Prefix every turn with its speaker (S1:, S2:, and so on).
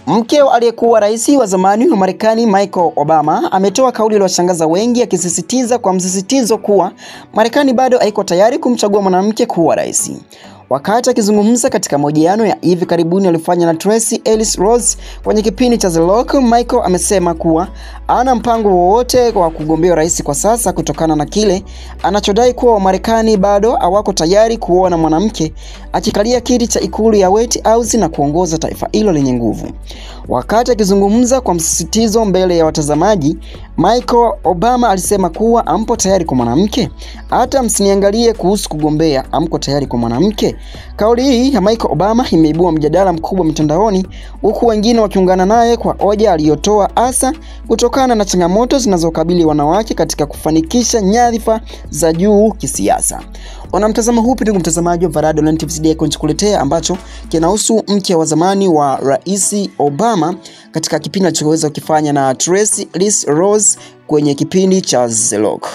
S1: Mke aliyekuwa rais wa zamani wa Marekani Michael Obama ametoa kauli iliyoshangaza wengi, akisisitiza kwa msisitizo kuwa Marekani bado haiko tayari kumchagua mwanamke kuwa rais. Wakati akizungumza katika mahojiano ya hivi karibuni alifanya na Tracee Ellis Ross kwenye kipindi cha The Lock, Michael amesema kuwa hana mpango wowote wa kugombea rais kwa sasa kutokana na kile anachodai kuwa Wamarekani bado hawako tayari kuona mwanamke akikalia kiti cha ikulu ya White House na kuongoza taifa hilo lenye nguvu. Wakati akizungumza kwa msisitizo mbele ya watazamaji, Michael Obama alisema kuwa ampo tayari kwa mwanamke, hata msiniangalie kuhusu kugombea, amko tayari kwa mwanamke. Kauli hii ya Michael Obama imeibua mjadala mkubwa mitandaoni, huku wengine wakiungana naye kwa hoja aliyotoa hasa kutokana na changamoto zinazokabili wanawake katika kufanikisha nyadhifa za juu kisiasa. Ona mtazamo huu ndugu mtazamaji wa Varado Online TV kuletea ambacho kinahusu mke wa zamani wa Rais Obama katika kipindi alichoweza kufanya na Tracee Ellis Ross kwenye kipindi cha The Lock.